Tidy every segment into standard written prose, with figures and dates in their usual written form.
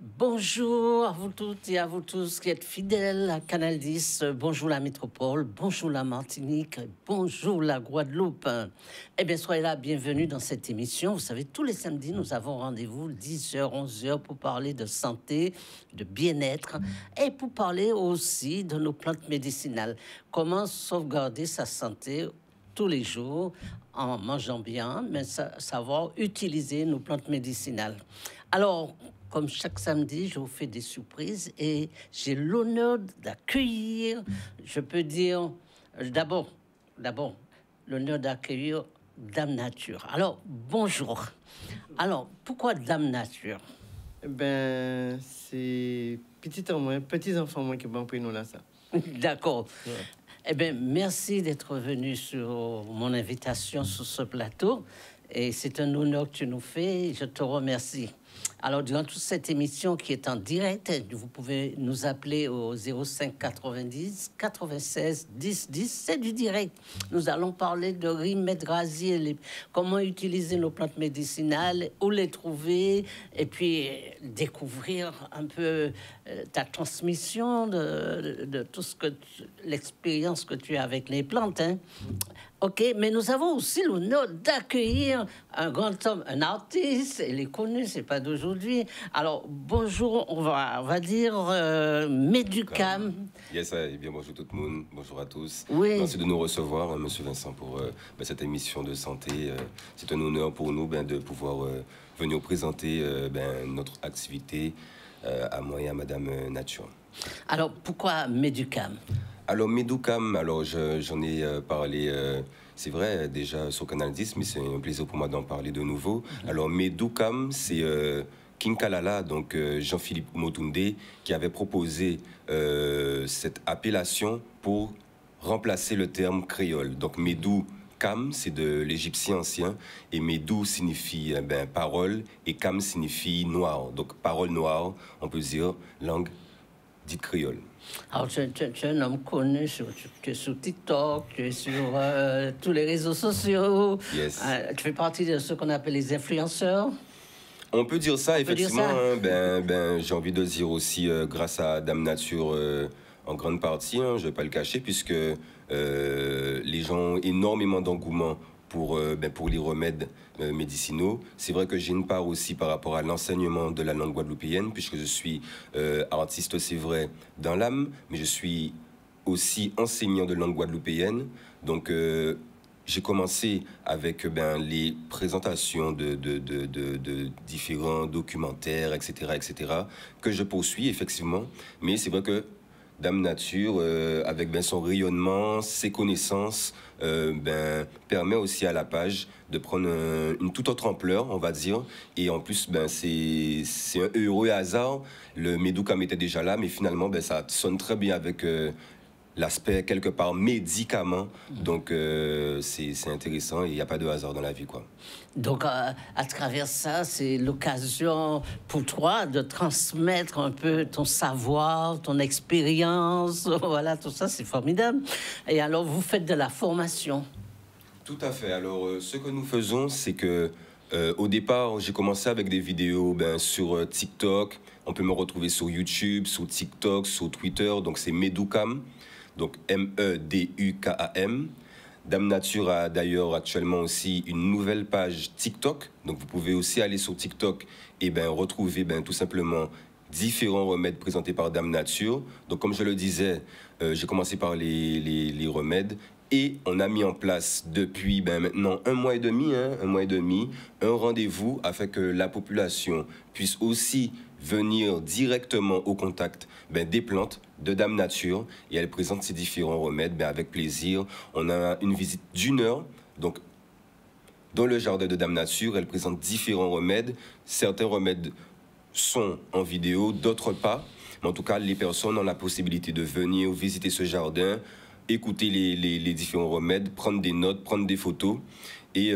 Bonjour à vous toutes et à vous tous qui êtes fidèles à Canal 10. Bonjour la métropole, bonjour la Martinique, bonjour la Guadeloupe. Eh bien, soyez là, bienvenue dans cette émission. Vous savez, tous les samedis, nous avons rendez-vous 10h, 11h pour parler de santé, de bien-être et pour parler aussi de nos plantes médicinales. Comment sauvegarder sa santé tous les jours en mangeant bien, mais savoir utiliser nos plantes médicinales. Alors, comme chaque samedi, je vous fais des surprises et j'ai l'honneur d'accueillir, je peux dire, d'abord, l'honneur d'accueillir Dame Nature. Alors, bonjour. Alors, pourquoi Dame Nature? Ben, c'est petits enfants moi qui m'ont pris nous là ça. D'accord. Ouais. Eh bien, merci d'être venu sur mon invitation sur ce plateau. Et c'est un honneur que tu nous fais. Je te remercie. Alors, durant toute cette émission qui est en direct, vous pouvez nous appeler au 05 90 96 10 10. C'est du direct. Nous allons parler de remèdes rasiers, comment utiliser nos plantes médicinales, où les trouver, et puis découvrir un peu ta transmission de tout ce que l'expérience que tu as avec les plantes. Hein. OK, mais nous avons aussi l'honneur d'accueillir un grand homme, un artiste, il est connu, c'est pas d'aujourd'hui. Alors, bonjour, on va dire Medukam. Yes, et bien bonjour tout le monde, bonjour à tous. Oui. Merci de nous recevoir, Monsieur Vincent, pour cette émission de santé. C'est un honneur pour nous de pouvoir venir présenter notre activité à moi et à Madame Nature. Alors, pourquoi Medukam? Alors, Medukam, j'en ai parlé, c'est vrai, déjà sur Canal 10, mais c'est un plaisir pour moi d'en parler de nouveau. Alors, Medukam, c'est King Kalala, donc Jean-Philippe Motunde, qui avait proposé cette appellation pour remplacer le terme créole. Donc, Medou Kam, c'est de l'égyptien ancien, et Medou signifie parole, et Kam signifie noir. Donc, parole noire, on peut dire langue dite créole. Alors, tu es un homme connu, tu es sur TikTok, tu es sur tous les réseaux sociaux. Yes. Tu fais partie de ce qu'on appelle les influenceurs. On peut dire ça, effectivement. Dire ça. J'ai envie de dire aussi, grâce à Dame Nature, en grande partie, je ne vais pas le cacher, puisque les gens ont énormément d'engouement pour les remèdes médicinaux. C'est vrai que j'ai une part aussi par rapport à l'enseignement de la langue guadeloupéenne, puisque je suis artiste, c'est vrai, dans l'âme, mais je suis aussi enseignant de langue guadeloupéenne. Donc, j'ai commencé avec les présentations de différents documentaires, etc., que je poursuis effectivement. Mais c'est vrai que Dame Nature, avec son rayonnement, ses connaissances, permet aussi à la page de prendre une toute autre ampleur, on va dire. Et en plus, c'est un heureux hasard. Le Medukam était déjà là, mais finalement, ça sonne très bien avec l'aspect quelque part médicament. Donc c'est intéressant et il n'y a pas de hasard dans la vie, quoi. Donc à travers ça, c'est l'occasion pour toi de transmettre un peu ton savoir, ton expérience, voilà, tout ça, c'est formidable. Et alors vous faites de la formation? Tout à fait. Alors ce que nous faisons, c'est que au départ, j'ai commencé avec des vidéos sur TikTok. On peut me retrouver sur YouTube, sur TikTok, sur Twitter. Donc c'est Medukam. Donc MEDUKAM. Dame Nature a d'ailleurs actuellement aussi une nouvelle page TikTok. Donc vous pouvez aussi aller sur TikTok et retrouver tout simplement différents remèdes présentés par Dame Nature. Donc comme je le disais, j'ai commencé par les remèdes. Et on a mis en place depuis maintenant un mois et demi, un rendez-vous afin que la population puisse aussi venir directement au contact des plantes de Dame Nature. Et elle présente ses différents remèdes avec plaisir. On a une visite d'1 heure. Donc, dans le jardin de Dame Nature, elle présente différents remèdes. Certains remèdes sont en vidéo, d'autres pas. Mais en tout cas, les personnes ont la possibilité de venir visiter ce jardin, écouter les différents remèdes, prendre des notes, prendre des photos. Et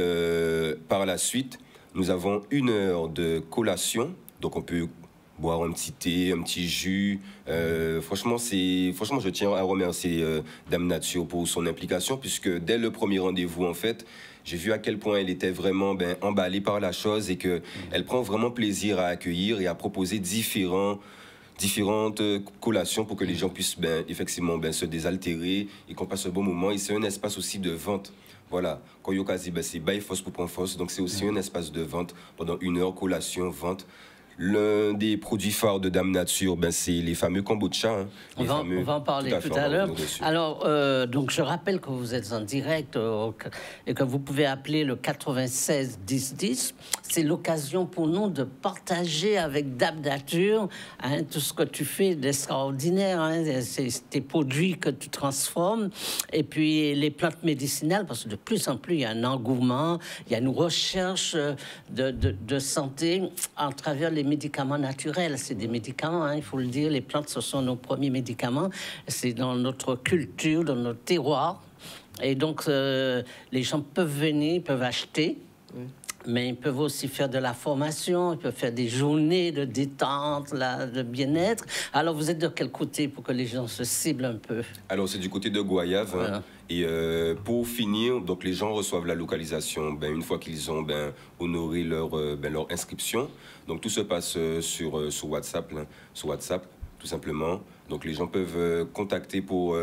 par la suite, nous avons 1 heure de collation. Donc, on peut boire un petit thé, un petit jus. Franchement, je tiens à remercier Dame Nature pour son implication, puisque dès le premier rendez-vous, en fait, j'ai vu à quel point elle était vraiment emballée par la chose et qu'elle prend vraiment plaisir à accueillir et à proposer différentes collations pour que les gens puissent effectivement se désaltérer et qu'on passe un bon moment. Et c'est un espace aussi de vente. Voilà, quand Yokazi, c'est bail force pour point force, donc c'est aussi un espace de vente pendant 1 heure, collation, vente. L'un des produits phares de Dame Nature, c'est les fameux kombucha. Hein, on va en parler tout à l'heure. Alors, donc je rappelle que vous êtes en direct et que vous pouvez appeler le 96 10 10. C'est l'occasion pour nous de partager avec Dame Nature tout ce que tu fais d'extraordinaire. C'est tes produits que tu transformes. Et puis les plantes médicinales, parce que de plus en plus, il y a un engouement, il y a une recherche de santé à travers les médicaments naturels. C'est des médicaments, il faut le dire. Les plantes, ce sont nos premiers médicaments. C'est dans notre culture, dans notre terroir. Et donc, les gens peuvent venir, peuvent acheter. Mais ils peuvent aussi faire de la formation, ils peuvent faire des journées de détente, de bien-être. Alors, vous êtes de quel côté pour que les gens se ciblent un peu? Alors, c'est du côté de Goyave. Voilà. Et pour finir, donc les gens reçoivent la localisation une fois qu'ils ont honoré leur inscription. Donc, tout se passe sur WhatsApp, sur WhatsApp, tout simplement. Donc, les gens peuvent contacter pour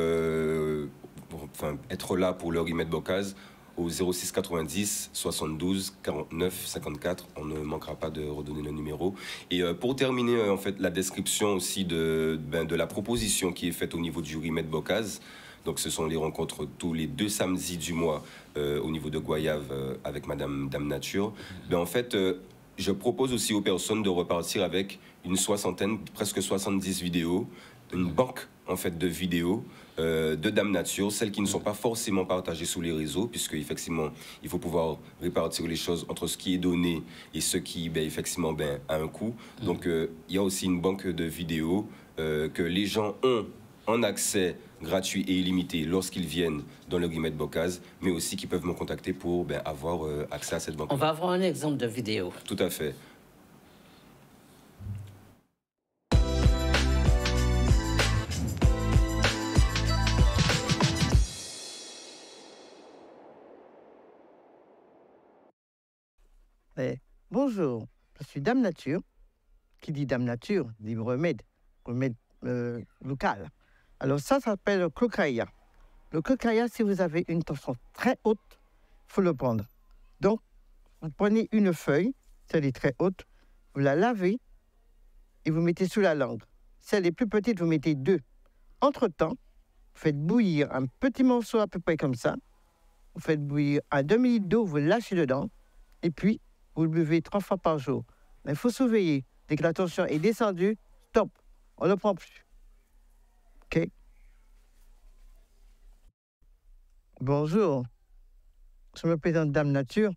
être là pour leur y mettre bocase au 06 90 72 49 54. On ne manquera pas de redonner le numéro. Et pour terminer, en fait, la description aussi de la proposition qui est faite au niveau du Remède Bocase. Donc, ce sont les rencontres tous les 2 samedis du mois au niveau de Goyave avec Madame Dame Nature. En fait, je propose aussi aux personnes de repartir avec une soixantaine, presque 70 vidéos, une banque en fait de vidéos de Dame Nature, celles qui ne sont pas forcément partagées sur les réseaux, puisque effectivement il faut pouvoir répartir les choses entre ce qui est donné et ce qui effectivement a un coût. Donc il y a aussi une banque de vidéos que les gens ont en accès gratuit et illimité lorsqu'ils viennent dans le Remède Bocase, mais aussi qui peuvent me contacter pour avoir accès à cette banque. On va avoir un exemple de vidéo. Tout à fait. Bonjour, je suis Dame Nature. Qui dit Dame Nature dit remède local. Alors ça s'appelle le cocaïa. Le cocaïa, si vous avez une tension très haute, il faut le prendre. Donc, vous prenez une feuille, celle est très haute, vous la lavez et vous mettez sous la langue. Celle est plus petite, vous mettez 2. Entre-temps, vous faites bouillir un petit morceau à peu près comme ça. Vous faites bouillir à 2 litres d'eau, vous lâchez dedans et puis vous le buvez 3 fois par jour. Mais il faut surveiller. Dès que la tension est descendue, stop, on ne le prend plus. OK? Bonjour, je me présente Dame Nature.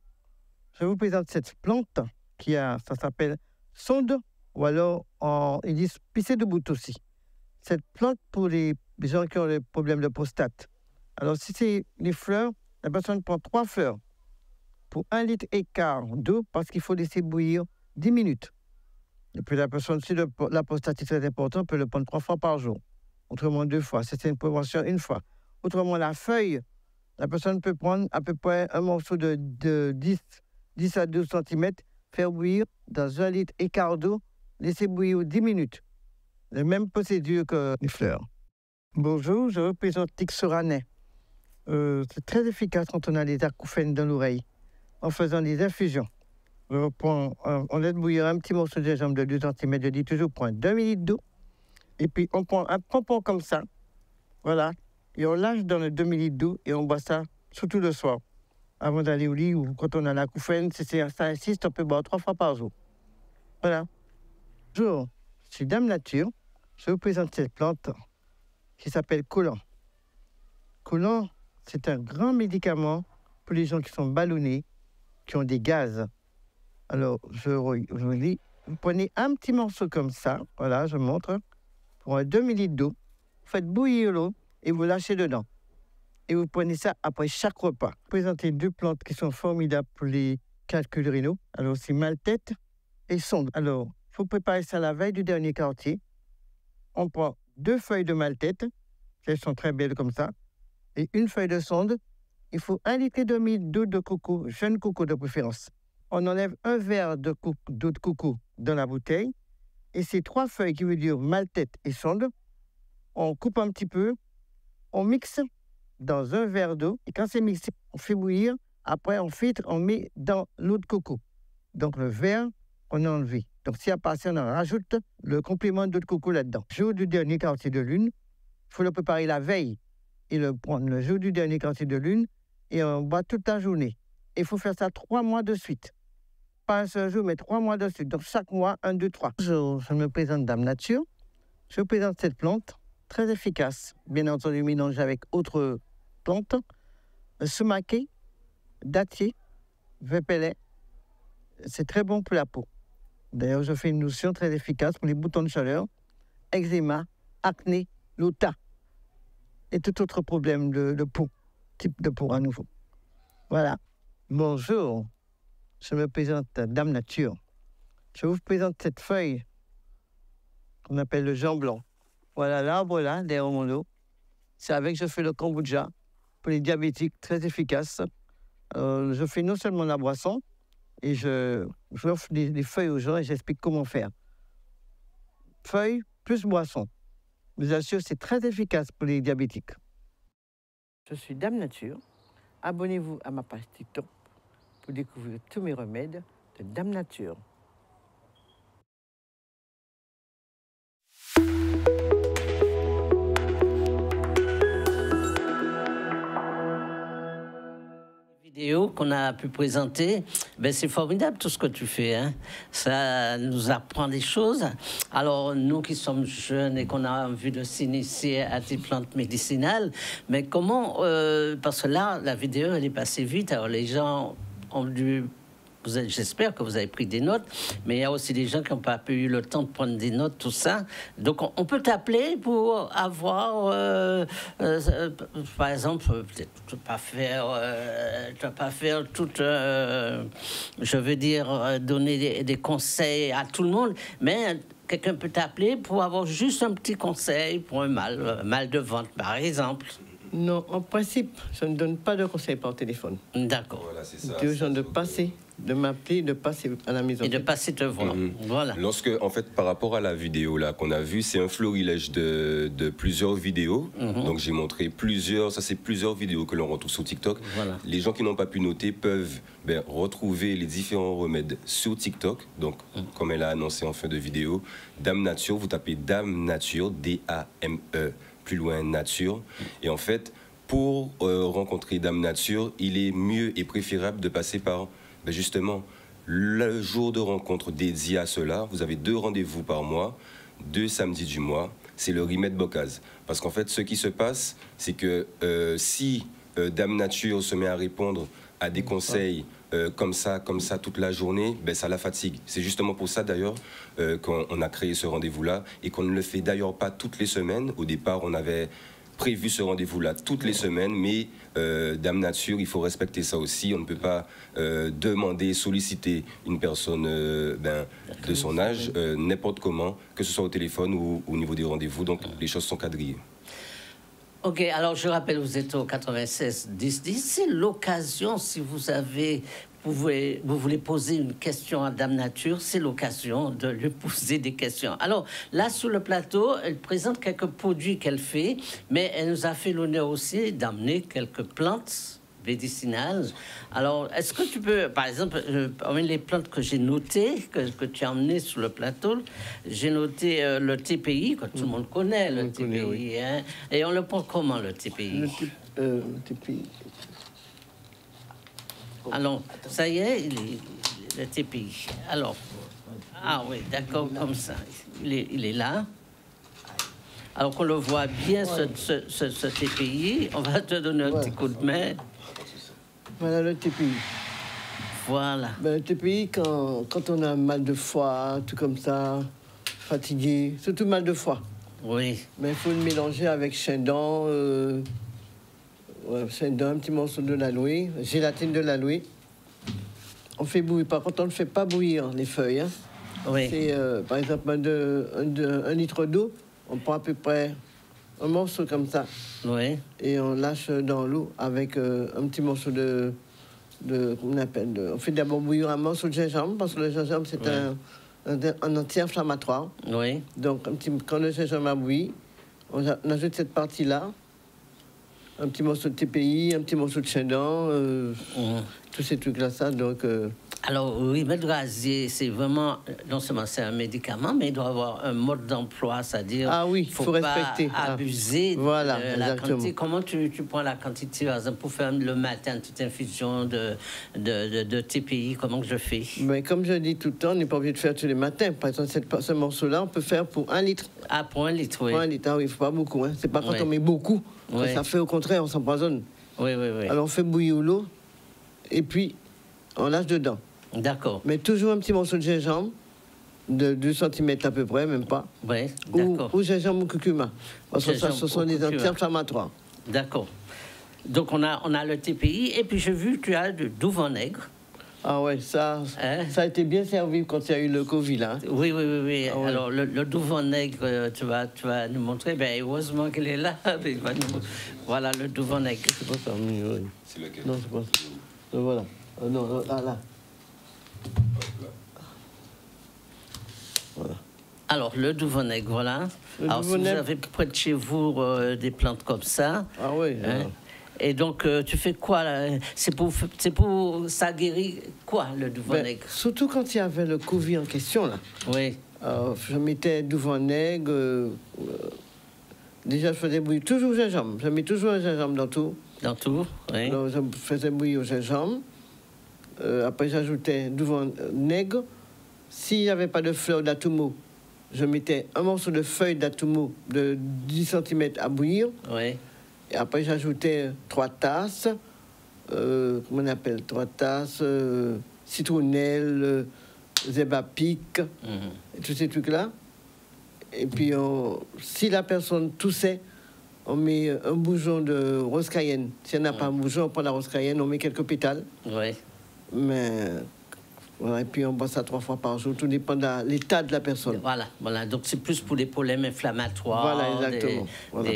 Je vous présente cette plante ça s'appelle sonde, ou alors ils disent pisser de bout aussi. Cette plante pour les gens qui ont des problèmes de prostate. Alors si c'est les fleurs, la personne prend 3 fleurs pour 1,5 litre d'eau parce qu'il faut laisser bouillir 10 minutes. Et puis la personne, si la prostate est très importante, peut le prendre 3 fois par jour. Autrement 2 fois. C'est une prévention 1 fois. Autrement, la feuille, la personne peut prendre à peu près un morceau de 10 à 12 cm, faire bouillir dans 1,5 litre d'eau, laisser bouillir 10 minutes. La même procédure que les fleurs. Bonjour, je représente Tixoranais. C'est très efficace quand on a les acouphènes dans l'oreille, en faisant des infusions. On laisse bouillir un petit morceau de gingembre de 2 cm, je dis toujours prendre 2 litres d'eau, et puis on prend un pompon comme ça, voilà, et on lâche dans le 2 litres d'eau, et on boit ça surtout le soir, avant d'aller au lit, ou quand on a l'acouphène, si ça insiste, on peut boire 3 fois par jour. Voilà. Bonjour, je suis Dame Nature, je vous présente cette plante qui s'appelle Collant. Collant, c'est un grand médicament pour les gens qui sont ballonnés, qui ont des gaz. Alors, je vous dis, vous prenez un petit morceau comme ça, voilà, je montre, pour 2 litres d'eau, vous faites bouillir l'eau et vous lâchez dedans. Et vous prenez ça après chaque repas. Présentez 2 plantes qui sont formidables pour les calculs rénaux. Alors, c'est maltête et sonde. Alors, il faut préparer ça la veille du dernier quartier. On prend 2 feuilles de maltête, elles sont très belles comme ça, et une feuille de sonde. Il faut 1,5 litre d'eau de coco, jeune coco de préférence. On enlève un verre d'eau de coco dans la bouteille, et ces 3 feuilles qui veut dire maltête et sonde, on coupe un petit peu, on mixe dans un verre d'eau, et quand c'est mixé, on fait bouillir, après on filtre, on met dans l'eau de coco. Donc le verre, on a enlevé. Donc si à partir, on en rajoute le complément d'eau de coco là-dedans. Jour du dernier quartier de lune, il faut le préparer la veille et le prendre le jour du dernier quartier de lune, et on boit toute la journée. Il faut faire ça 3 mois de suite. Pas un seul jour, mais 3 mois de suite. Donc chaque mois, 1, 2, 3. Je me présente Dame Nature. Je vous présente cette plante, très efficace. Bien entendu, mélangée avec autres plantes. Sumaqué, dattier, vépélet. C'est très bon pour la peau. D'ailleurs, je fais une lotion très efficace pour les boutons de chaleur, eczéma, acné, l'ota et tout autre problème de peau, type de peau à nouveau. Voilà. Bonjour, je me présente Dame Nature. Je vous présente cette feuille qu'on appelle le Jean Blanc. Voilà l'arbre là, derrière mon dos. C'est avec que je fais le kombucha pour les diabétiques, très efficace. Je fais non seulement la boisson, et j'offre des feuilles aux gens et j'explique comment faire. Feuilles plus boisson. Je vous assure, c'est très efficace pour les diabétiques. Je suis Dame Nature. Abonnez-vous à ma page TikTok pour découvrir tous mes remèdes de Dame Nature. Vidéo qu'on a pu présenter, ben c'est formidable tout ce que tu fais, hein. Ça nous apprend des choses. Alors nous qui sommes jeunes et qu'on a envie de s'initier à des plantes médicinales, mais comment, parce que là la vidéo elle est passée vite, alors les gens ont dû, j'espère que vous avez pris des notes, mais il y a aussi des gens qui n'ont pas eu le temps de prendre des notes, tout ça. Donc, on peut t'appeler pour avoir, par exemple, peut-être tu ne vas pas faire tout, je veux dire, donner des conseils à tout le monde, mais quelqu'un peut t'appeler pour avoir juste un petit conseil pour un mal de ventre, par exemple. Non, en principe, je ne donne pas de conseils par téléphone. D'accord. Voilà, c'est ça. Je dis aux gens de passer, de m'appeler, de passer à la maison. Et de passer te voir. Voilà. Lorsque, en fait, par rapport à la vidéo là qu'on a vue, c'est un florilège de plusieurs vidéos. Donc j'ai montré plusieurs vidéos que l'on retrouve sur TikTok. Voilà. Les gens qui n'ont pas pu noter peuvent retrouver les différents remèdes sur TikTok. Donc, comme elle a annoncé en fin de vidéo, Dame Nature, vous tapez Dame Nature, D-A-M-E, plus loin Nature. Et en fait, pour rencontrer Dame Nature, il est mieux et préférable de passer par justement le jour de rencontre dédié à cela. Vous avez 2 rendez-vous par mois, 2 samedis du mois. C'est le remède Bocase. Parce qu'en fait, ce qui se passe, c'est que si Dame Nature se met à répondre à des conseils comme ça toute la journée, ça la fatigue. C'est justement pour ça d'ailleurs qu'on a créé ce rendez-vous-là et qu'on ne le fait d'ailleurs pas toutes les semaines. Au départ, on avait prévu ce rendez-vous-là toutes les semaines, mais Dame Nature, il faut respecter ça aussi. On ne peut pas demander, solliciter une personne de son âge n'importe comment, que ce soit au téléphone ou au niveau des rendez-vous. Donc les choses sont quadrillées. Ok, alors je rappelle, vous êtes au 96 10 10. C'est l'occasion, si vous voulez poser une question à Dame Nature, c'est l'occasion de lui poser des questions. Alors là, sur le plateau, elle présente quelques produits qu'elle fait, mais elle nous a fait l'honneur aussi d'amener quelques plantes médicinales. Alors, est-ce que tu peux, par exemple, parmi les plantes que j'ai notées, que tu as emmenées sur le plateau, j'ai noté le TPI, que tout le monde connaît, le TPI. Connaît, oui. Hein, et on le prend comment, le TPI? Le TPI. Alors, ça y est, le TPI. Alors, ah oui, d'accord, comme ça. Il est là. Alors qu'on le voit bien, ce TPI, on va te donner un petit coup de main. Voilà le TPI. Voilà. Le TPI, quand on a mal de foie, tout comme ça, fatigué, surtout mal de foie. Oui. Mais il faut le mélanger avec chien-dent, un petit morceau de l'aloe, gélatine de l'aloe. On fait bouillir. Par contre, on ne fait pas bouillir les feuilles. Hein. Oui. C'est, par exemple, un litre d'eau, on prend à peu près un morceau comme ça Oui. et on lâche dans l'eau avec un petit morceau comment on appelle, on fait d'abord bouillir un morceau de gingembre parce que le gingembre, c'est un anti-inflammatoire. Oui. Donc, quand le gingembre a bouilli, on ajoute cette partie-là, un petit morceau de TPI, un petit morceau de chien-dent, tous ces trucs-là, ça. Donc, Alors, oui, Maître Gazier, c'est vraiment, non seulement c'est un médicament, mais il doit avoir un mode d'emploi, c'est-à-dire Ah oui, faut faut pas respecter. abuser Voilà, de la exactement. quantité. Comment tu prends la quantité, par exemple, pour faire le matin une petite infusion de TPI, comment que je fais? mais comme je dis tout le temps, on n'est pas obligé de faire tous les matins. Par exemple, ce morceau-là, on peut faire pour 1 litre. Ah, pour 1 litre, oui. Pour 1 litre, ah oui, il ne faut pas beaucoup. Hein. C'est pas quand Ouais. on met beaucoup que Ouais. ça fait au contraire, on s'empoisonne. Oui, oui, oui. Alors, on fait bouillir l'eau et puis on lâche dedans. D'accord. Mais toujours un petit morceau de gingembre, de 2 cm à peu près, même pas. Oui, d'accord. Ou gingembre ou curcuma. Parce que ça, Gingembre ce sont ou des curcuma. anti-inflammatoires. D'accord. Donc, on a le TPI, et puis j'ai vu que tu as du douve-en-nègre. Ah ouais, ça a été bien servi quand il y a eu le Covid, là. Oui, oui, oui, oui. Ah ouais. Alors, le douve-en-nègre, tu vas nous montrer. Ben, heureusement qu'il est là. Il va nous- Voilà, le douve-en-nègre. C'est pas ça, oui. C'est lequel? Non, c'est pas ça. Voilà. Non, là. Voilà. Alors, le douve-en-nègre, voilà. Le Alors, si vous douve-en-nègre. avez près de chez vous des plantes comme ça, Ah oui. hein, et donc, tu fais quoi là? C'est pour ça guérit quoi, le douve-en-nègre? Surtout quand il y avait le Covid en question, là. Oui, Je mettais douve-en-nègre. Déjà, je faisais bouillir toujours gingembre. Je mets toujours un gingembre dans tout. dans tout. Oui. Alors, je faisais bouillir au gingembre. Après, j'ajoutais douve-en-nègre. S'il n'y avait pas de fleurs d'atumo, je mettais un morceau de feuille d'atumo de 10 cm à bouillir. Oui. Et après, j'ajoutais 3 tasses. Comment on appelle? 3 tasses citronnelle, zébapique, Mhm. et tous ces trucs-là. Et puis, si la personne toussait, on met un bougeon de rose cayenne. Si on n'a pas un bougeon, on prend la rose cayenne, on met quelques pétales. Oui. Mais voilà, et puis on boit ça 3 fois par jour, tout dépend de l'état de la personne. Voilà, voilà. Donc c'est plus pour les problèmes inflammatoires. Voilà, exactement. Des, Voilà.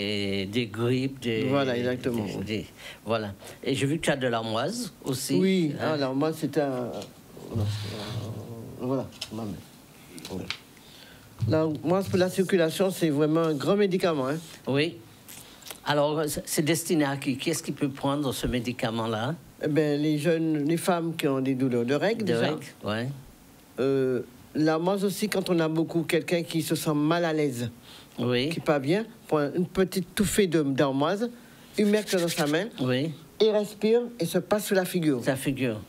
des grippes. Voilà, exactement. Voilà. Et j'ai vu que tu as de l'armoise aussi. Oui, hein. alors moi c'était un. Voilà, ma main. Voilà. L'armoise pour la circulation, c'est vraiment un grand médicament. Hein. Oui. Alors, c'est destiné à qui? Qui est-ce qui peut prendre ce médicament-là? Eh ben, les femmes qui ont des douleurs de règles, De déjà. règles, ouais. L'armoise aussi, quand on a beaucoup quelqu'un qui se sent mal à l'aise, Oui. qui n'est pas bien, prend une petite touffée d'armoise, humecte dans sa main, Oui. et respire et se passe sur la figure. Ça figure.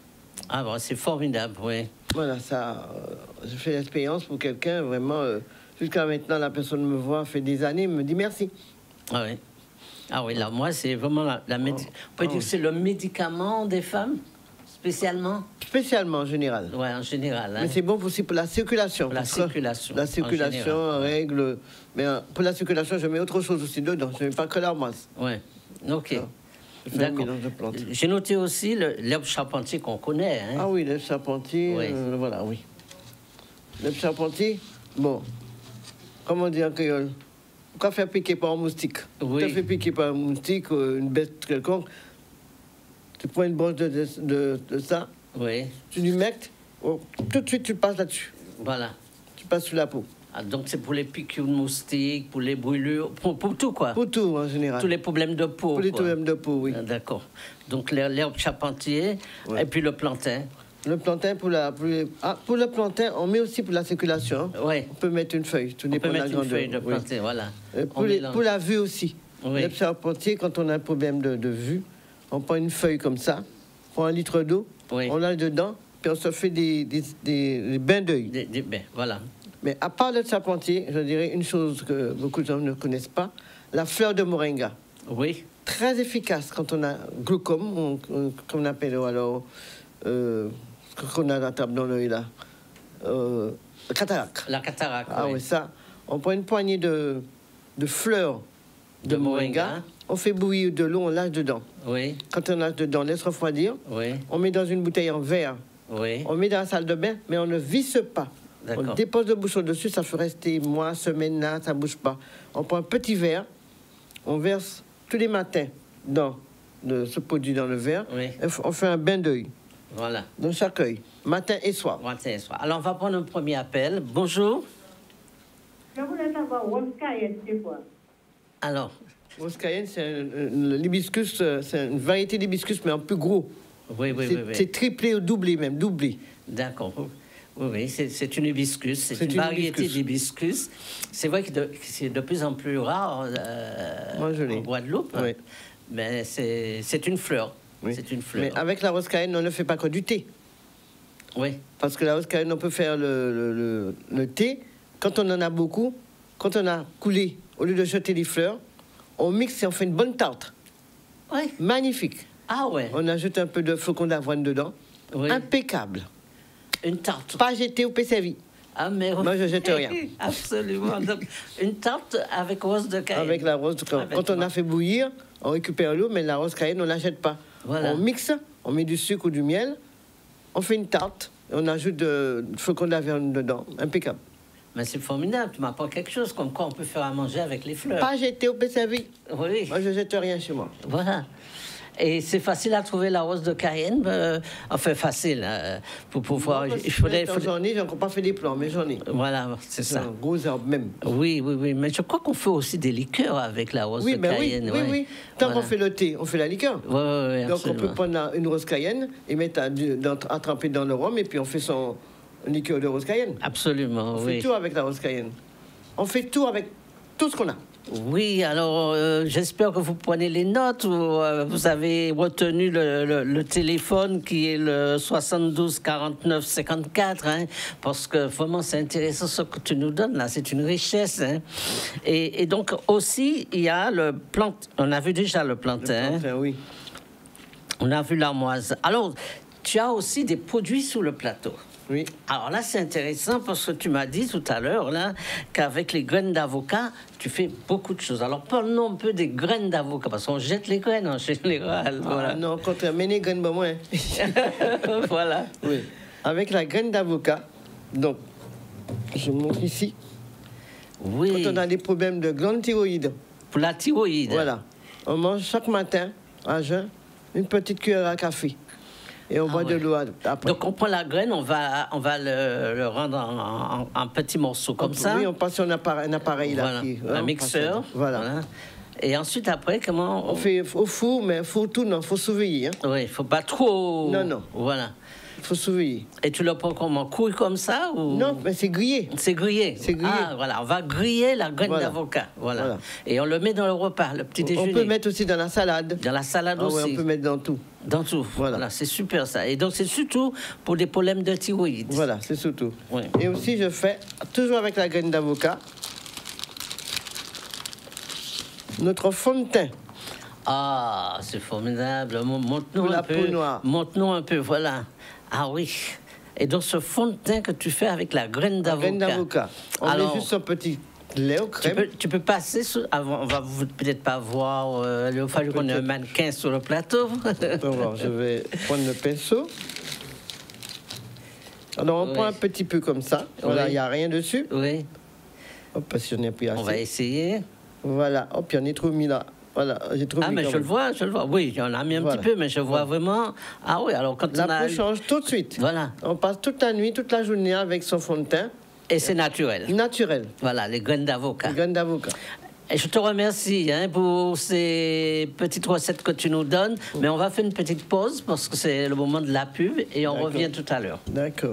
Ah bon, c'est formidable, oui. Voilà, ça, je fais l'expérience pour quelqu'un, vraiment, jusqu'à maintenant, la personne me voit, fait des années, me dit merci. Ah oui. Ah oui, là, moi, c'est vraiment on peut dire que c'est le médicament des femmes, spécialement? Spécialement en général. Oui, en général. Hein. Mais c'est bon aussi pour la circulation. Pour la parce que circulation, La en circulation, général. règles. Mais pour la circulation, je mets autre chose aussi dedans. Je ne mets pas que l'armoise. Oui. OK. Ah, je fais un D'accord. mélange de plantes. J'ai noté aussi l'herbe charpentier qu'on connaît. Hein. Ah oui, le charpentier, Oui. voilà, oui. Le charpentier, bon, comment dire en créole? Pourquoi faire piquer par un moustique? Oui. Tu te fais piquer par un moustique, une bête quelconque, tu prends une branche de ça, Oui. tu lui mets, tout de suite tu passes là-dessus. Voilà. Tu passes sur la peau. Ah, donc, c'est pour les piqûres de moustiques, pour les brûlures, pour tout, quoi. Pour tout en général. Tous les problèmes de peau. Pour les quoi. problèmes de peau, oui. Ah, d'accord. Donc, l'herbe charpentier Ouais. et puis le plantain. Le plantain, pour le plantain, on met aussi pour la circulation. Hein. Oui. On peut mettre une feuille, tout On dépend peut de la mettre une grandeur. feuille de oui. plantain, voilà. Pour, On mélange. pour la vue aussi. Oui. Le charpentier, quand on a un problème de vue, on prend une feuille comme ça, on prend un litre d'eau, Oui. on l'a dedans, puis on se fait des bains d'œil. Ben, voilà. Mais à part le charpentier, je dirais une chose que beaucoup de gens ne connaissent pas, la fleur de moringa. Oui. Très efficace quand on a glaucome, comme on appelle alors, qu'on a la table dans l'œil là, cataracte. La cataracte. Ah oui, ça. On prend une poignée de fleurs de De moringa. moringa. On fait bouillir de l'eau, on lâche dedans. Oui. Quand on lâche dedans, on laisse refroidir. Oui. On met dans une bouteille en verre. Oui. On met dans la salle de bain, mais on ne visse pas. On D'accord. dépose le bouchon dessus, ça fait rester mois, semaine, là, ça ne bouge pas. On prend un petit verre, on verse tous les matins dans ce produit dans le verre. Oui. Et on fait un bain d'œil Voilà. dans chaque œil, matin et soir. Matin et soir. Alors, on va prendre un premier appel. Bonjour. Je voulais savoir, Rose Cayenne, c'est quoi? Alors, Rose Cayenne, c'est l'hibiscus, c'est une variété d'hibiscus, mais en plus gros. oui, oui, C'est oui, oui. c'est triplé ou doublé même, doublé. D'accord. Oui, oui, c'est une hibiscus. C'est C'est une une variété hibiscus. d'hibiscus. C'est vrai que c'est de plus en plus rare Moi, je l'ai. en Guadeloupe. Oui. Mais c'est une fleur. Oui. C'est une fleur. Mais avec la Rose Cayenne, on ne fait pas que du thé. Oui. Parce que la Rose Cayenne, on peut faire le thé. Quand on en a beaucoup, quand on a coulé, au lieu de jeter les fleurs, on mixe et on fait une bonne tarte. Oui. Magnifique. Ah ouais. On ajoute un peu de flocons d'avoine dedans. Oui. Impeccable. Une tarte. Pas jeté ou pas servi. Ah, mais... Moi, je jette rien. Absolument. Donc, une tarte avec rose de Cayenne. Avec la rose, Ah, ben, quand tu on vois. a fait bouillir, on récupère l'eau, mais la Rose Cayenne, on ne la jette pas. Voilà. On mixe, on met du sucre ou du miel, on fait une tarte, et on ajoute de flocons d'avoine dedans. Impeccable. Mais c'est formidable. Tu m'apprends quelque chose, comme quoi on peut faire à manger avec les fleurs. Pas jeté ou pas servi. Oui. Moi, je jette rien chez moi. Voilà. Et c'est facile à trouver la rose de Cayenne. Enfin, facile. Pour pouvoir. Moi, Il faudrait. J'en ai, j'ai encore pas fait des plans, mais j'en ai. Voilà, c'est C'est ça. un gros arbre même. Oui, oui, oui. Mais je crois qu'on fait aussi des liqueurs avec la rose Oui, de ben oui, Cayenne. oui, ouais. oui. Tant Voilà. qu'on fait le thé, on fait la liqueur. Oui, oui, oui, Donc on peut absolument. prendre une rose cayenne et mettre à tremper dans le rhum et puis on fait son liqueur de rose cayenne. Absolument, On oui. fait tout avec la rose cayenne. On fait tout avec tout ce qu'on a. Oui, alors j'espère que vous prenez les notes. Vous avez retenu le téléphone qui est le 72 49 54, hein, parce que vraiment c'est intéressant ce que tu nous donnes là, c'est une richesse. Hein. Et donc aussi, il y a le plantain. On a vu déjà le plantain, Enfin, oui. on a vu l'armoise. Alors, tu as aussi des produits sous le plateau. Oui. Alors là, c'est intéressant parce que tu m'as dit tout à l'heure là qu'avec les graines d'avocat, tu fais beaucoup de choses. Alors parlons un peu des graines d'avocat parce qu'on jette les graines en général. Ah, Voilà. non, quand on met les graines, ben moins. Voilà. Oui. Avec la graine d'avocat, donc, je montre ici, Oui. quand on a des problèmes de glande thyroïde, Pour la thyroïde. voilà, on mange chaque matin, à jeun, une petite cuillère à café. Et on boit ouais. de l'eau après. Donc on prend la graine, on va le rendre en petits morceaux comme ça. Oui, on passe sur un appareil là. Voilà. Hein, Un on mixeur. passe- Voilà. Et ensuite après, comment On fait au four, mais faut tout, non, faut surveiller. Hein. Oui, il faut pas trop. Non, non. Voilà. Faut surveiller. Et tu le prends comment, couille comme ça ou... Non, mais c'est grillé. C'est grillé. C'est grillé. Ah, voilà, on va griller la graine Voilà. d'avocat. Voilà. Voilà. Et on le met dans le repas, le petit On déjeuner. peut mettre aussi dans la salade. Dans la salade Ah ouais, aussi. on peut mettre dans tout. Dans tout. Voilà. Voilà, c'est super ça. Et donc c'est surtout pour des problèmes de thyroïde. Voilà, c'est surtout. Oui. Et aussi, je fais, toujours avec la graine d'avocat, notre fond de teint. Ah, c'est formidable. Montre-nous Pour un la peu. peau noire. Montre-nous un peu, voilà. Ah oui. Et donc ce fond de teint que tu fais avec la graine La d'avocat. graine d'avocat. On Alors, met juste un petit lait au crème. tu peux passer sur... avant, on va peut-être pas voir. Il va falloir qu'on ait un Peut-être. mannequin sur le plateau. Attends voir, je vais prendre le pinceau. Alors, on Oui. prend un petit peu comme ça. Voilà, il Oui. n'y a rien dessus. Oui, Hop, parce qu'il n'y en a plus assez. on va essayer. Voilà, hop, il y en a trop mis là. Voilà, j'ai trop Ah, mis mais quand je le même. vois, je le vois. Oui, j'en ai mis un Voilà. petit peu, mais je vois vraiment. Ah oui, alors quand La on a. peau change tout de suite. Voilà. On passe toute la nuit, toute la journée avec son fond de teint Et c'est naturel. naturel. Voilà, les graines d'avocat. La graine d'avocat. Et je te remercie hein, pour ces petites recettes que tu nous donnes. Mais on va faire une petite pause parce que c'est le moment de la pub et on D'accord. revient tout à l'heure. D'accord.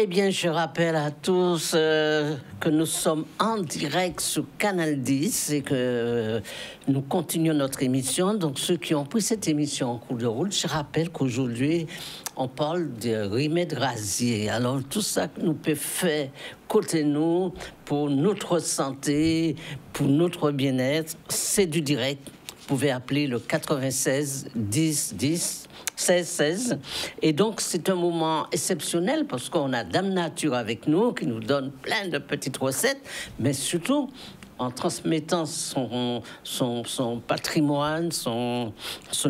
Eh bien, je rappelle à tous que nous sommes en direct sur Canal 10 et que nous continuons notre émission. Donc, ceux qui ont pris cette émission en cours de route, je rappelle qu'aujourd'hui, on parle de remèdes rasiers. Alors, tout ça que nous pouvons faire côté nous, pour notre santé, pour notre bien-être, c'est du direct. Vous pouvez appeler le 96 10 10 16 16. Et donc, c'est un moment exceptionnel parce qu'on a Dame Nature avec nous qui nous donne plein de petites recettes, mais surtout en transmettant son patrimoine, son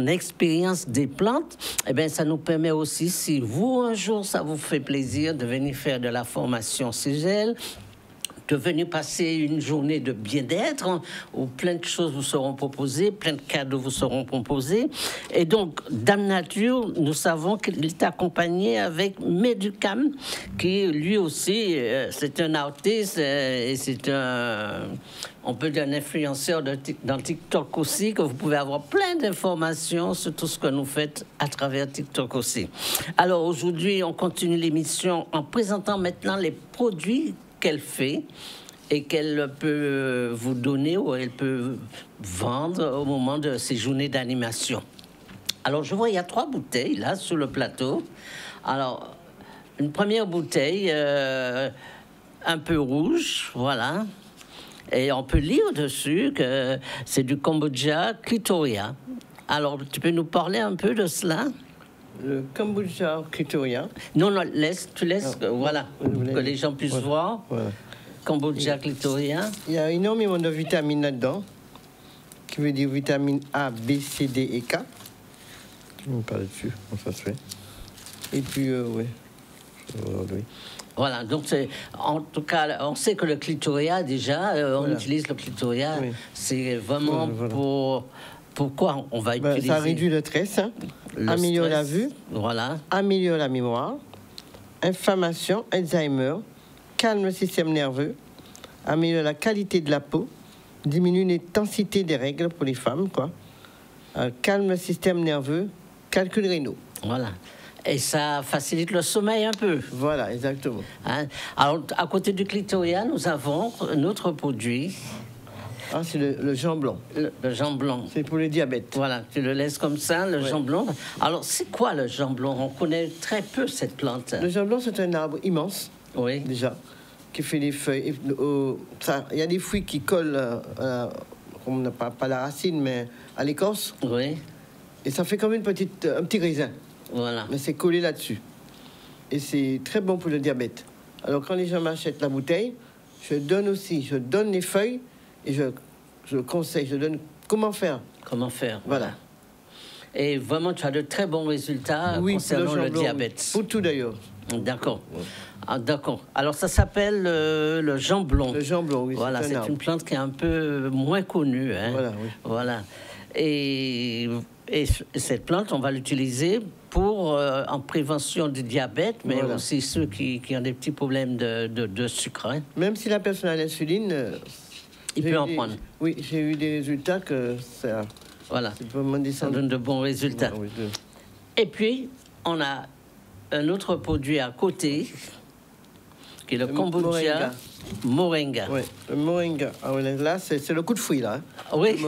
expérience des plantes, eh bien, ça nous permet aussi, si vous, un jour, ça vous fait plaisir de venir faire de la formation CGL, de venir passer une journée de bien-être où plein de choses vous seront proposées, plein de cadeaux vous seront proposés. Et donc, Dame Nature, nous savons qu'il est accompagné avec Meducam, qui lui aussi, c'est un artiste et c'est on peut dire un influenceur dans TikTok aussi, que vous pouvez avoir plein d'informations sur tout ce que nous faites à travers TikTok aussi. Alors aujourd'hui, on continue l'émission en présentant maintenant les produits qu'elle fait et qu'elle peut vous donner ou elle peut vendre au moment de ces journées d'animation. Alors, je vois, il y a 3 bouteilles, là, sur le plateau. Alors, une première bouteille, un peu rouge, voilà. Et on peut lire dessus que c'est du Kombucha Clitoria. Alors, tu peux nous parler un peu de cela ? Le Kombucha Clitoria. Non, tu laisses, voilà, que les gens puissent voir. Voilà. Kombucha Clitoria. Il y a énormément de vitamines là-dedans, qui veut dire vitamines A, B, C, D et K. On parle dessus, ça se fait. Et puis, oui. Voilà, donc en tout cas, on sait que le clitoria, déjà, on utilise le clitoria, c'est vraiment pour... Pourquoi on va utiliser... Ça réduit le stress, améliore la vue, voilà. Améliore la mémoire, inflammation, Alzheimer, calme le système nerveux, améliore la qualité de la peau, diminue l'intensité des règles pour les femmes, quoi. Calme le système nerveux, calcul rénaux. Voilà. Et ça facilite le sommeil un peu. Voilà, exactement. Hein? Alors, à côté du clitoria, nous avons un autre produit. Ah, c'est le Jean Blanc. Le Jean Blanc. C'est pour le diabète. Voilà, tu le laisses comme ça, le Jean Blanc. Alors, c'est quoi le Jean Blanc? On connaît très peu cette plante. Le Jean Blanc, c'est un arbre immense, déjà, qui fait des feuilles. Il y a des fruits qui collent, on n'a pas la racine, mais à l'écorce. Oui. Et ça fait comme un petit raisin. Voilà. Mais c'est collé là-dessus. Et c'est très bon pour le diabète. Alors, quand les gens m'achètent la bouteille, je donne les feuilles et je conseille, je donne comment faire. Comment faire. Voilà. Et vraiment, tu as de très bons résultats concernant le diabète. Pour tout d'ailleurs. D'accord. Ah, d'accord. Alors, ça s'appelle le Jean Blanc. Le Jean Blanc, oui. Voilà, c'est une plante qui est un peu moins connue. Hein. Voilà, oui. Voilà. Et cette plante, on va l'utiliser pour en prévention du diabète, mais aussi ceux qui ont des petits problèmes de sucre. Hein. Même si la personne a l'insuline, il peut en prendre. Oui, j'ai eu des résultats que ça. Voilà. Ça donne de bons résultats. Oui, Et puis, on a un autre produit à côté, qui est le kombucha moringa. Oui, le moringa. Ah, ouais, là, c'est le coup de fouet, là. Hein. Oui.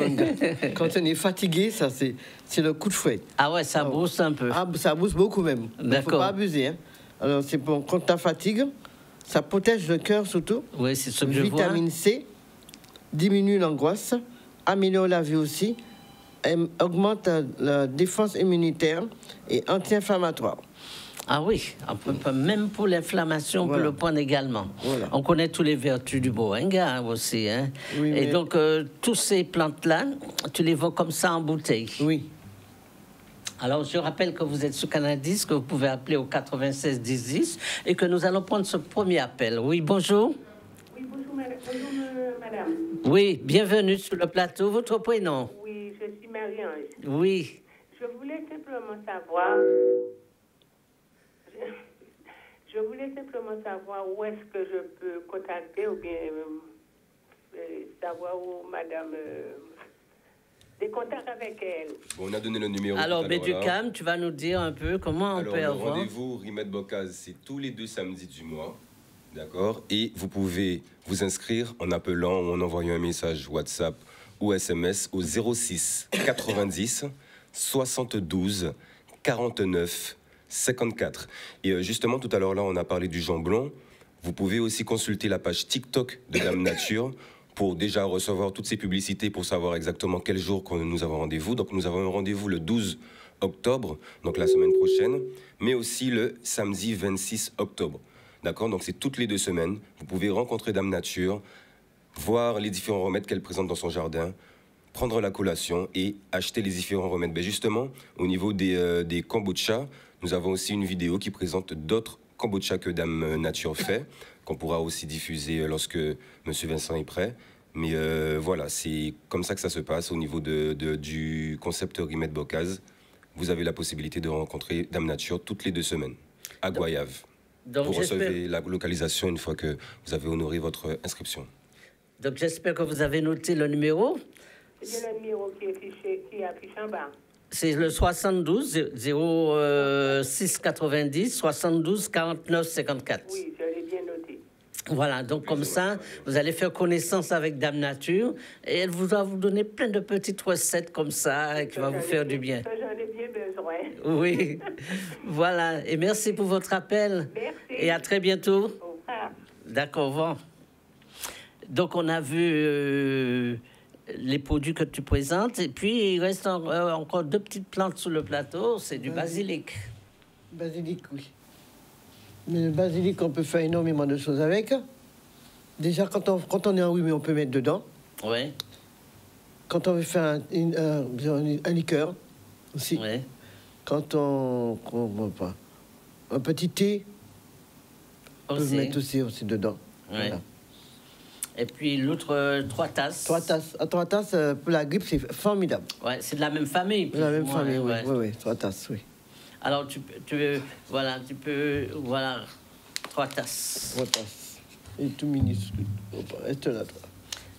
Quand on est fatigué, ça, c'est le coup de fouet. Ah ouais, ça booste un peu. Ah, ça booste beaucoup même. Il ne faut pas abuser. Hein. Alors, c'est bon, quand tu fatigue, ça protège le cœur surtout. Oui, c'est ce que je vois. Vitamine C, diminue l'angoisse, améliore la vue aussi, augmente la défense immunitaire et anti-inflammatoire. Ah oui, même pour l'inflammation, on peut le prendre également. Voilà. On connaît toutes les vertus du moringa aussi. Hein. Oui, et donc, toutes ces plantes-là, tu les vends comme ça en bouteille. Oui. Alors, je rappelle que vous êtes sur Canal 10, que vous pouvez appeler au 96 10 10 et que nous allons prendre ce premier appel. Oui, bonjour. Oui, bonjour, madame. Oui, bienvenue sur le plateau. Votre prénom? Oui, je suis Marie-Ange. Oui. Je voulais simplement savoir... Je voulais simplement savoir où est-ce que je peux contacter ou bien savoir où madame des contacts avec elle. Bon, on a donné le numéro. Alors, tout à l'heure, là. Béducam, tu vas nous dire un peu comment on Alors, peut le avoir. rendez-vous Rimet Bocaz, c'est tous les 2 samedis du mois. D'accord? Et vous pouvez vous inscrire en appelant ou en envoyant un message WhatsApp ou SMS au 06 90 72 49 54. Et justement, tout à l'heure, là, on a parlé du Jean Blanc. Vous pouvez aussi consulter la page TikTok de Dame Nature pour déjà recevoir toutes ces publicités pour savoir exactement quel jour nous avons rendez-vous. Donc, nous avons un rendez-vous le 12 octobre, donc la semaine prochaine, mais aussi le samedi 26 octobre. D'accord? Donc, c'est toutes les 2 semaines. Vous pouvez rencontrer Dame Nature, voir les différents remèdes qu'elle présente dans son jardin, prendre la collation et acheter les différents remèdes. Ben justement, au niveau des kombucha, nous avons aussi une vidéo qui présente d'autres kombucha que Dame Nature fait, qu'on pourra aussi diffuser lorsque M. Vincent est prêt. Mais voilà, c'est comme ça que ça se passe au niveau du concept Rimet Bocaz. Vous avez la possibilité de rencontrer Dame Nature toutes les 2 semaines, à Goyave. Donc, Vous recevez la localisation une fois que vous avez honoré votre inscription. Donc, j'espère que vous avez noté le numéro. C'est bien le numéro qui est affiché en bas. C'est le 72 06 90 72 49 54. Oui, je l'ai bien noté. Voilà, donc comme ça, vous allez faire connaissance avec Dame Nature et elle va vous donner plein de petites recettes comme ça qui va vous faire du bien. Ça, j'en ai bien besoin. Oui, voilà. Et merci pour votre appel. Merci. Et à très bientôt. Au revoir. D'accord, au revoir. Donc, on a vu les produits que tu présentes. Et puis, il reste encore 2 petites plantes sur le plateau. C'est du basilic. Basilic, oui. Mais le basilic, on peut faire énormément de choses avec. Déjà, quand on est enrhumé, on peut mettre dedans. Oui, Quand on veut faire un liqueur aussi. oui. Quand un petit thé, on peut Aussi. mettre aussi dedans. Oui. Voilà. Et puis, l'autre, 3 tasses. 3 tasses. 3 tasses pour la grippe, c'est formidable. Ouais, c'est de la même famille. plus La ou même moins, famille, ouais. oui. 3 tasses, oui. Alors, tu peux, 3 tasses. 3 tasses. Et tout minuscule. Reste là, toi.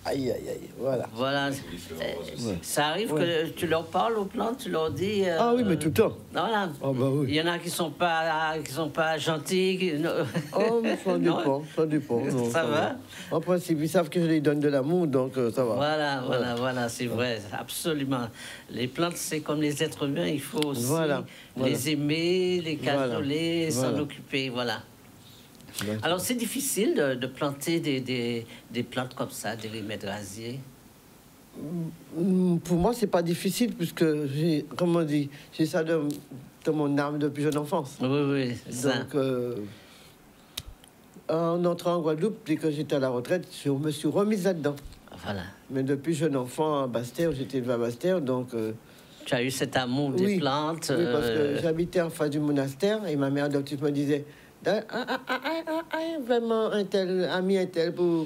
Aïe, aïe, aïe, voilà. Voilà. Ça arrive que tu leur parles aux plantes, tu leur dis... Ah oui, mais tout le temps. Voilà. Ah bah oui. Il y en a qui sont pas gentils. Oh, mais ça Non. dépend, ça dépend. Non, Ça va. En principe, ils savent que je les donne de l'amour, donc ça va. Voilà, c'est vrai, absolument. Les plantes, c'est comme les êtres humains, il faut aussi Voilà. les aimer, les cajoler, s'en Voilà. occuper, voilà. Ouais. Alors, c'est difficile de planter des plantes comme ça, des remèdes rasiers. Pour moi, c'est pas difficile, puisque j'ai, comme on dit, j'ai ça dans mon âme depuis jeune enfance. Oui, c'est ça. Donc, en entrant en Guadeloupe, dès que j'étais à la retraite, je me suis remise là-dedans. Voilà. Mais depuis jeune enfant à Basse-Terre, j'étais élevé à Basse-Terre, donc... Tu as eu cet amour des oui, plantes. oui, parce que j'habitais en face du monastère, et ma mère adoptive me disait, vraiment un tel, ami un tel pour...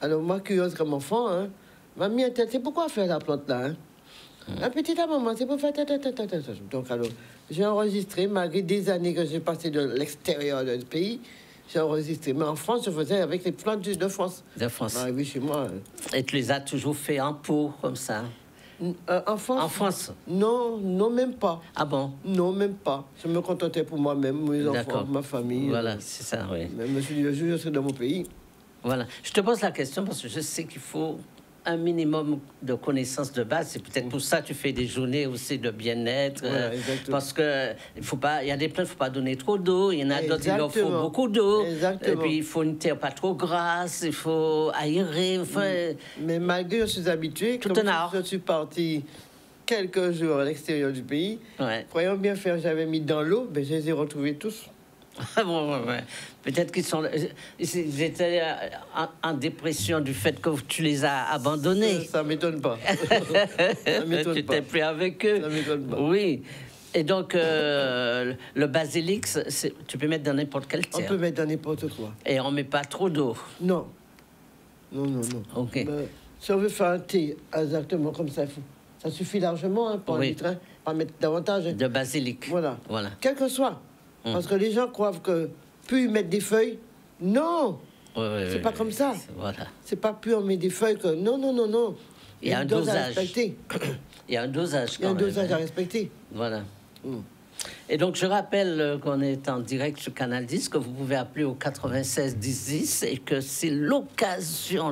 Alors moi, curieuse comme enfant, hein, mamie un tel, c'est pourquoi faire la plante là, hein? Un petit à maman, c'est pour faire... Donc alors, j'ai enregistré, malgré des années que j'ai passé de l'extérieur du pays, j'ai enregistré. Mais en France, je faisais avec les plantes de France. De France. Arrivé chez moi. Et tu les as toujours fait en pot, comme ça. En France? En France? Non, même pas. Ah bon? Non, même pas. Je me contentais pour moi-même, mes enfants, D'accord. ma famille. Voilà, c'est ça, oui. Mais je me suis dit, le jour où je serai dans mon pays. Voilà. Je te pose la question parce que je sais qu'il faut un minimum de connaissances de base. C'est peut-être pour ça que tu fais des journées aussi de bien-être. Voilà, exactement. Parce que il faut pas, il y a des plantes, il faut pas donner trop d'eau. Il y en a d'autres, il leur faut Exactement. beaucoup d'eau. Exactement. Et puis il faut une terre pas trop grasse. Il faut aérer. Enfin, Mais malgré que je suis habitué, Tout comme un art. je suis parti quelques jours à l'extérieur du pays, ouais. croyant bien faire, j'avais mis dans l'eau, ben, je les ai retrouvés tous. Ouais. Peut-être qu'ils sont, ils étaient en dépression du fait que tu les as abandonnés. Ça m'étonne pas. Ça m'étonne Tu pas. n'étais plus avec eux. Ça m'étonne pas. Oui. Et donc, le basilic, tu peux mettre dans n'importe quelle On terre. peut mettre dans n'importe quoi. Et on met pas trop d'eau. Non. Non. OK. Ben, si on veut faire un thé exactement comme ça, ça suffit largement hein, pour un Oui. litre, hein, pas mettre davantage. Hein. De basilic. Voilà. Voilà. Quel que soit. Parce que les gens croient que plus ils mettent des feuilles, non, Ouais, c'est pas comme ça. Voilà. C'est pas plus on met des feuilles que non. Il y a un une dose à dosage. respecter. Il y a un dosage Il y a quand un même. dosage à hein. respecter. Voilà. Mm. Et donc, je rappelle qu'on est en direct sur Canal 10, que vous pouvez appeler au 96 10 10 et que c'est l'occasion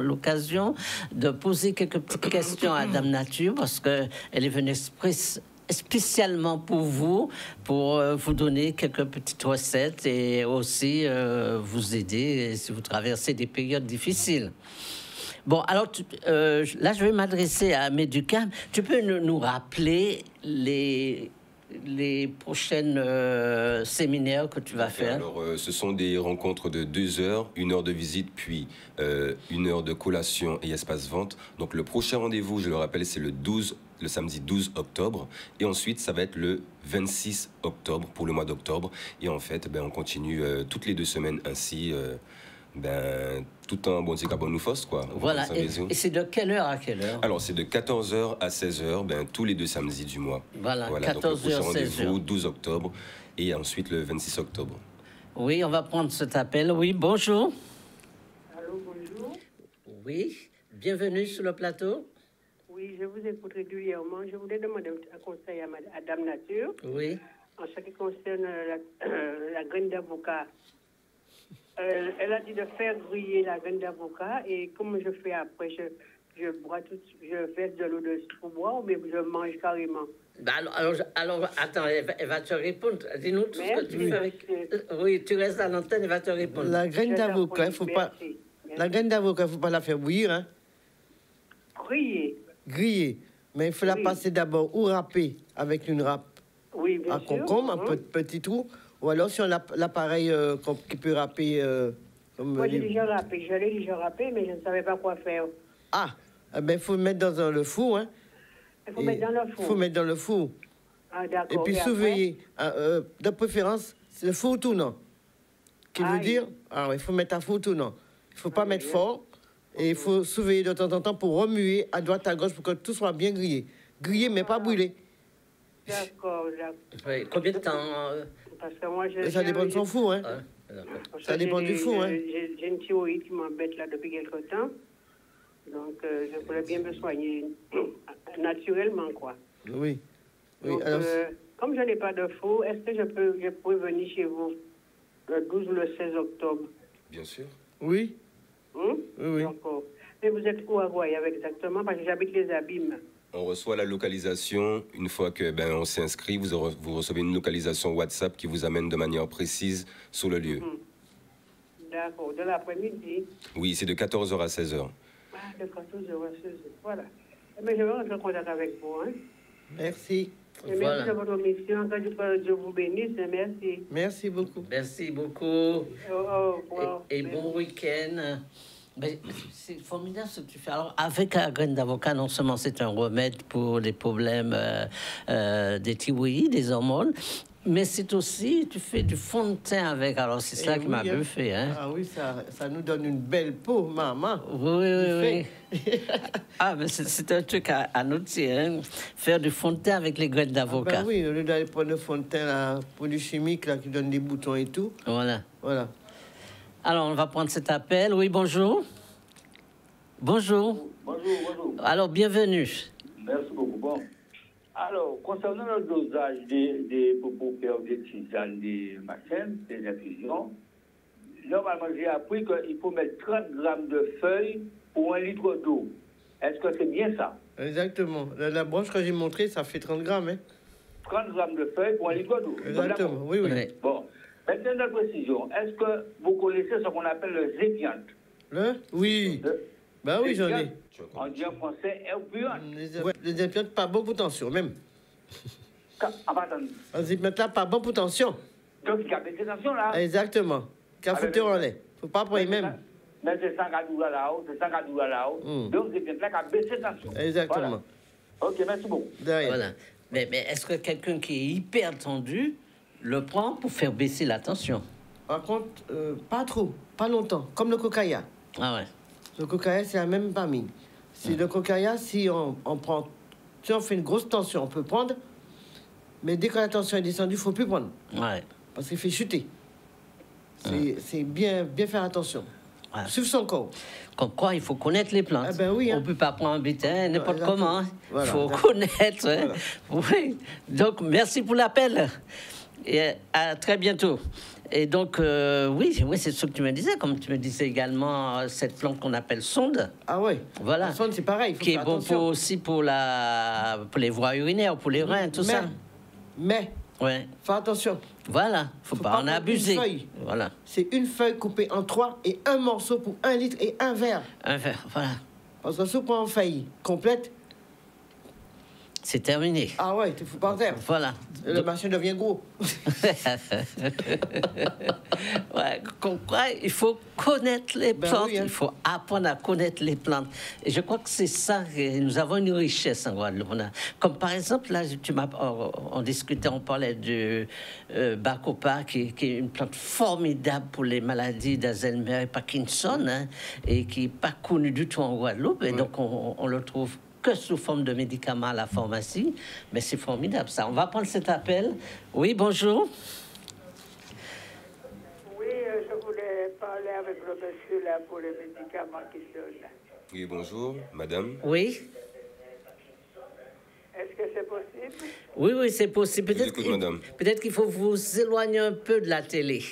de poser quelques petites questions à Dame Nature parce qu'elle est venue spécialement pour vous donner quelques petites recettes et aussi vous aider si vous traversez des périodes difficiles. Bon, alors là, je vais m'adresser à Méducam. Tu peux nous rappeler les prochaines séminaires que tu vas faire? Alors, ce sont des rencontres de 2 heures, 1 heure de visite, puis 1 heure de collation et espace vente. Donc, le prochain rendez-vous, je le rappelle, c'est le samedi 12 octobre. Et ensuite, ça va être le 26 octobre, pour le mois d'octobre. Et en fait, on continue toutes les 2 semaines ainsi, tout un bon petit nous fasse, quoi. Voilà. Et c'est de quelle heure à quelle heure? Alors, c'est de 14h à 16h, tous les 2 samedis du mois. Voilà, donc 14h, le prochain 16h. rendez-vous, 12 octobre, et ensuite le 26 octobre. Oui, on va prendre cet appel. Oui, bonjour. Allô, bonjour. Oui, bienvenue sur le plateau. Oui, je vous écoute régulièrement. Je voulais demander un conseil à Dame Nature Oui. en ce qui concerne la graine d'avocat. Elle a dit de faire griller la graine d'avocat et comme je fais après, je bois je verse de l'eau de pour boire ou bien je mange carrément. Alors, attends, elle va te répondre. Dis-nous tout ce que tu fais avec... Oui, tu restes à l'antenne, elle va te répondre. La graine d'avocat, il ne faut pas... Merci. La graine d'avocat, il ne faut pas la faire bouillir, hein. Griller. Griller. Mais il faut la Oui. passer d'abord ou râper avec une râpe Oui, bien à sûr. concombre, un petit trou. Ou alors si on a l'appareil qui peut râper... comme Moi, j'ai déjà râpé. Je l'ai déjà râpé, mais je ne savais pas quoi faire. Ah, il faut mettre dans le four, hein. Il faut mettre dans le four. Il faut mettre dans le four. Ah, d'accord. Et puis après? surveiller. De préférence, c'est le four tournant. Qui veut Aïe. dire, il faut mettre à four tournant. Il ne faut pas mettre fort. Et il faut surveiller de temps en temps pour remuer à droite, à gauche pour que tout soit bien grillé. Grillé, mais pas brûlé. D'accord. Oui, combien de temps Parce que moi, Ça dépend de son four, hein. D'accord. Parce Ça que dépend du four, hein. J'ai une thyroïde qui m'embête là depuis quelque temps. Donc, je voulais bien me soigner naturellement, quoi. Oui. Oui, Donc, alors, comme je n'ai pas de four, est-ce que je pourrais venir chez vous le 12 ou le 16 octobre? Bien sûr. oui, oui, oui. D'accord. Mais vous êtes où à Roya exactement? Parce que j'habite les Abîmes. On reçoit la localisation. Une fois que on s'inscrit, vous recevez une localisation WhatsApp qui vous amène de manière précise sur le lieu. D'accord. De l'après-midi. Oui, c'est de 14h à 16h. Ah, de 14h à 16h. Voilà. Mais je vais rentrer en contact avec vous. Hein. Merci. Et merci de votre mission. Que Dieu vous bénisse. Et merci. Merci beaucoup. Merci beaucoup. Au revoir. Et bon week-end. Mais c'est formidable ce que tu fais. Alors, avec la graine d'avocat, non seulement c'est un remède pour les problèmes des thyroïdes, des hormones, mais c'est aussi, tu fais du fond de teint avec. Alors, c'est ça qui m'a bluffé. Hein. Ah oui, ça nous donne une belle peau, maman. Oui. Ah, mais c'est un truc à noter, hein. Faire du fond de teint avec les graines d'avocat. Oui, au lieu d'aller prendre le fond de teint, là, produit chimique là, qui donne des boutons et tout. Voilà. Alors, on va prendre cet appel. Oui, bonjour. Bonjour. Bonjour. Alors, bienvenue. Merci beaucoup. Bon. Alors, concernant le dosage pour faire des tisanes, des machins, des infusions, normalement, j'ai appris qu'il faut mettre 30 grammes de feuilles pour 1 litre d'eau. Est-ce que c'est bien ça? Exactement. La branche que j'ai montrée, ça fait 30 grammes. Hein. 30 grammes de feuilles pour 1 litre d'eau. Exactement, oui. Bon. Maintenant, de précision, est-ce que vous connaissez ce qu'on appelle le zépiante? Oui. Ben oui, j'en ai. On dit en français herbuante. Les implantes, pas bon pour tension, même. Les implantes là, pas bon pour tension. Donc, il y a des tensions là. Exactement. Qu'à foutre en l'air. Faut pas prendre même. Mais c'est 140 là-haut, c'est 140 là-haut. Donc, c'est bien là qu'à baisser tension. Exactement. Voilà. Ok, merci beaucoup. Voilà. Mais est-ce que quelqu'un qui est hyper tendu le prend pour faire baisser la tension? Par contre, pas trop, pas longtemps. Comme le cocaïa. Ah ouais. Le cocaïa, c'est la même famille. Si le cocaïa, si on fait une grosse tension, on peut prendre. Mais dès que la tension est descendue, il ne faut plus prendre. Ouais. Parce qu'il fait chuter. C'est bien faire attention. Voilà. Suivre son corps. Comme quoi, il faut connaître les plantes. Ah ben oui, hein. On ne peut pas prendre un butin n'importe Voilà, comment. Il voilà, faut d'accord. connaître. Hein. Oui. Donc, merci pour l'appel. Et à très bientôt. Et donc, oui, c'est ce que tu me disais. Comme tu me disais également, cette plante qu'on appelle sonde. Ah ouais. Voilà. La sonde, c'est pareil. Faut Qui est faire bon attention. aussi pour les voies urinaires, pour les reins, tout ça. Mais, Ouais. fais attention. Voilà. Faut pas en prendre abuser. une feuille. Voilà. C'est une feuille coupée en 3 et un morceau pour 1 litre et un verre. Un verre. Voilà. Parce que si on prend en feuille complète, C'est terminé. ah ouais, tu fous par terre. Voilà. Et le marché devient gros. Ouais, comme quoi, il faut connaître les Ben plantes, oui, hein. il faut apprendre à connaître les plantes. Et je crois que c'est ça, que nous avons une richesse en Guadeloupe. Comme par exemple, là, on discutait, on parlait de Bacopa, qui est une plante formidable pour les maladies d'Alzheimer et Parkinson, hein, et qui n'est pas connue du tout en Guadeloupe. Et donc, on le trouve que sous forme de médicaments à la pharmacie. Mais c'est formidable, ça. On va prendre cet appel. Oui, bonjour. Oui, je voulais parler avec le monsieur là pour les médicaments qu'il donne. Oui, bonjour, madame. Oui. Est-ce que c'est possible? Oui, c'est possible. Je vous écoute, madame. Peut-être qu'il faut vous éloigner un peu de la télé.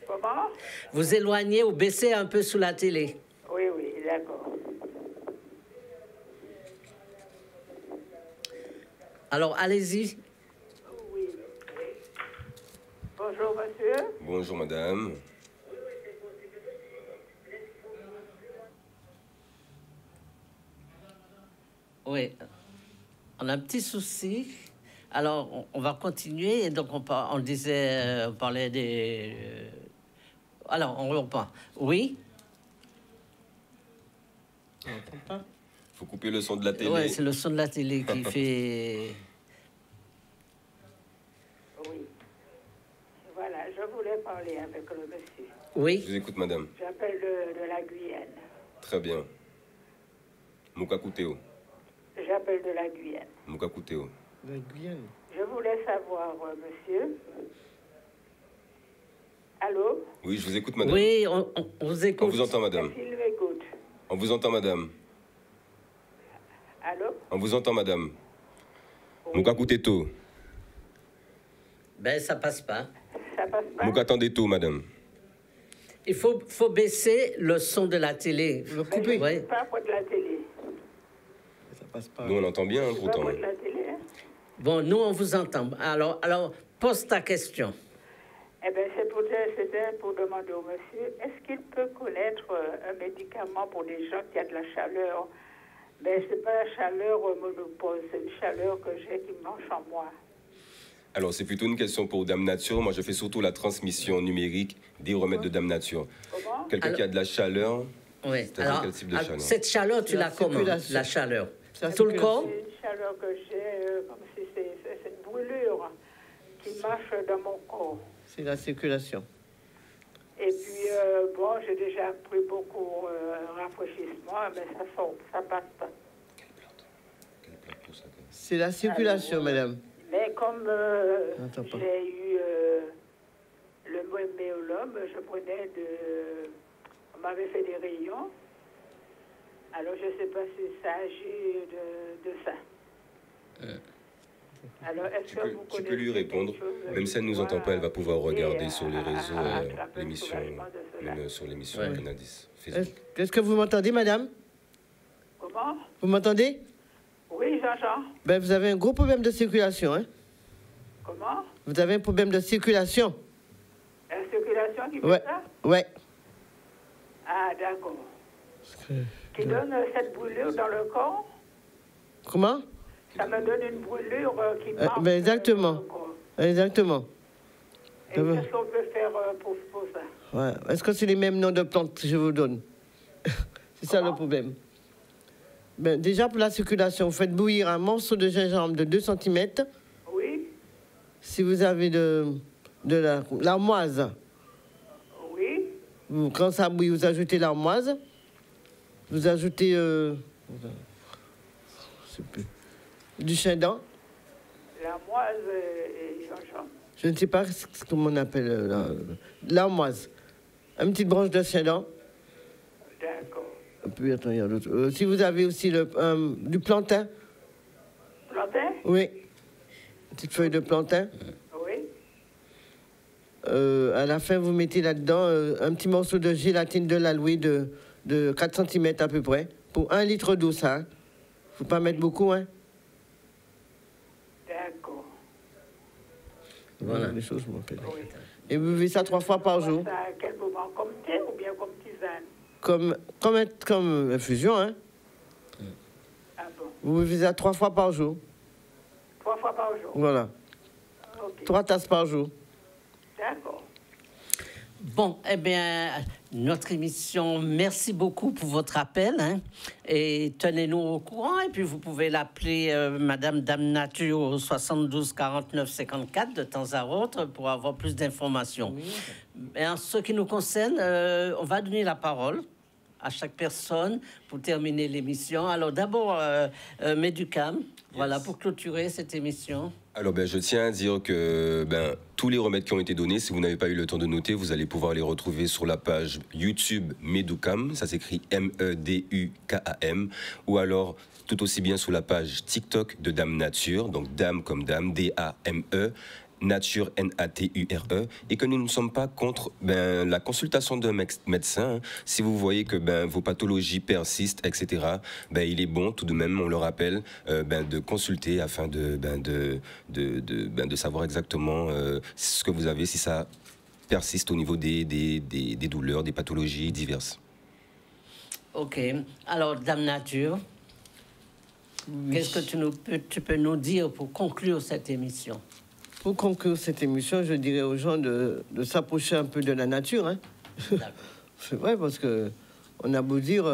Comment? Vous éloigner ou baisser un peu sous la télé. Oui, d'accord. Alors, allez-y. Oui. Bonjour, monsieur. Bonjour, madame. Oui. On a un petit souci. Alors, on va continuer. Et donc, on parlait des... Alors, on reprend. Oui. Faut couper le son de la télé. Oui, c'est le son de la télé qui fait... Oui. Voilà, je voulais parler avec le monsieur. Je Oui. vous écoute, madame. J'appelle de la Guyane. Très bien. Mukakuteo. J'appelle de la Guyane. Mukakuteo. La Guyane. Je voulais savoir, monsieur. Allô? Oui, je vous écoute, madame. Oui, on vous On écoute. vous entend, madame. Est-ce qu'il m'écoute? On vous entend, madame. Allô? On vous entend, madame. Mukakuteto. Ben, ça passe pas. Ça passe pas? Mukatendeto, madame. Il faut baisser le son de la télé. Le couper. Oui. Pas pour de la télé. Ça passe pas. Nous, on entend bien, hein, Pas pourtant. pour de la télé, hein? Bon, nous, on vous entend. Alors, pose ta question. Eh bien, c'était pour demander au monsieur, est-ce qu'il peut connaître un médicament pour des gens qui ont de la chaleur? Ben, c'est pas la chaleur monopause, c'est une chaleur que j'ai qui mange en moi. Alors, c'est plutôt une question pour Dame Nature. Moi, je fais surtout la transmission numérique des remèdes de Dame Nature. Comment? Quelqu'un qui a de la chaleur, Oui. c'est-à-dire quel type de chaleur? Cette chaleur, tu La l'as comment? circulation. La chaleur. La Tout le circulation. corps? C'est une chaleur que j'ai, comme si c'est une brûlure qui marche dans mon corps. C'est la circulation. Et puis, bon, j'ai déjà pris beaucoup rafraîchissement, mais ça passe pas. C'est la circulation, madame. Mais comme Attends pas. j'ai eu le méolome, je prenais on m'avait fait des rayons. Alors, je ne sais pas si ça agit de ça. Alors, est-ce que vous Tu peux lui connaissez répondre. quelque chose Même si elle ne nous entend pas, elle va pouvoir regarder sur les réseaux attraper le l'émission, soulagement de cela. même sur l'émission Ouais. Canal 10, Facebook. Est-ce que vous m'entendez, madame? Comment? Vous m'entendez? Oui, Jean-Jean. Ben, vous avez un gros problème de circulation, hein? Comment? Vous avez un problème de circulation. La circulation qui fait Ouais. ça? Ouais. Ah, d'accord. Qui donne cette brûlure dans le corps? Comment? Ça me donne une brûlure qui marche ben exactement. dans le corps. Exactement. Et qu'est-ce qu'on peut faire pour ça? Ouais. Est-ce que c'est les mêmes noms de plantes que je vous donne? C'est ça le problème. Ben, déjà, pour la circulation, vous faites bouillir un morceau de gingembre de 2 cm. Oui, Si vous avez de l'armoise, oui, quand ça bouille, vous ajoutez l'armoise. Vous ajoutez je sais plus, du chien-dent. l'armoise et Jean-Jean. Je ne sais pas comment on appelle l'armoise. Une petite branche de chien-dent. puis, attends, il y a d'autres. Si vous avez aussi du plantain. Plantain? Oui. Une petite feuille de plantain. Oui. À la fin, vous mettez là-dedans un petit morceau de gélatine de l'aloe de 4 cm à peu près. Pour 1 litre d'eau, ça. Hein. Faut pas mettre beaucoup, hein. D'accord. Voilà les choses, mon père. Oui. Et vous buvez ça 3 fois par jour. Ça à quel moment? Comme thé ou bien comme tisane? Comme infusion, hein. Ah bon? Vous buvez ça 3 fois par jour. 3 fois par jour? Voilà. Ok. 3 tasses par jour. D'accord. Bon, eh bien, notre émission, merci beaucoup pour votre appel. Hein, et tenez-nous au courant. Et puis, vous pouvez l'appeler Madame Dame Nature au 72 49 54 de temps à autre pour avoir plus d'informations. Oui. Et en ce qui nous concerne, on va donner la parole à chaque personne pour terminer l'émission. Alors, d'abord, Méducam, voilà, pour clôturer cette émission. Alors, je tiens à dire que tous les remèdes qui ont été donnés, si vous n'avez pas eu le temps de noter, vous allez pouvoir les retrouver sur la page YouTube Medukam, ça s'écrit MEDUKAM, ou alors tout aussi bien sur la page TikTok de Dame Nature, donc Dame comme Dame, D-A-M-E, Nature, N-A-T-U-R-E, et que nous ne sommes pas contre la consultation d'un médecin. Hein. Si vous voyez que vos pathologies persistent, etc., il est bon, tout de même, on le rappelle, de consulter afin de savoir exactement ce que vous avez, si ça persiste au niveau des douleurs, des pathologies diverses. OK. Alors, Dame Nature, qu'est-ce que tu peux nous dire pour conclure cette émission? Pour conclure cette émission, je dirais aux gens de s'approcher un peu de la nature. Hein. C'est vrai, parce que on a beau dire,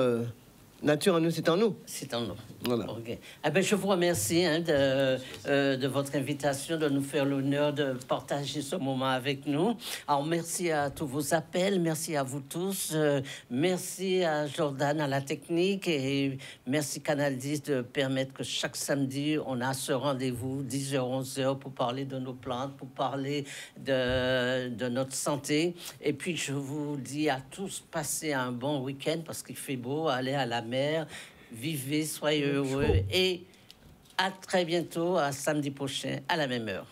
nature en nous, c'est en nous. C'est en nous. Voilà. Okay. Eh bien, je vous remercie de votre invitation, de nous faire l'honneur de partager ce moment avec nous. Alors, merci à tous vos appels, merci à vous tous, merci à Jordan à la technique et merci Canal 10 de permettre que chaque samedi, on a ce rendez-vous 10h, 11h pour parler de nos plantes, pour parler de notre santé. Et puis, je vous dis à tous, passez un bon week-end parce qu'il fait beau, allez à la mer. Vivez, soyez heureux et à très bientôt, à samedi prochain, à la même heure.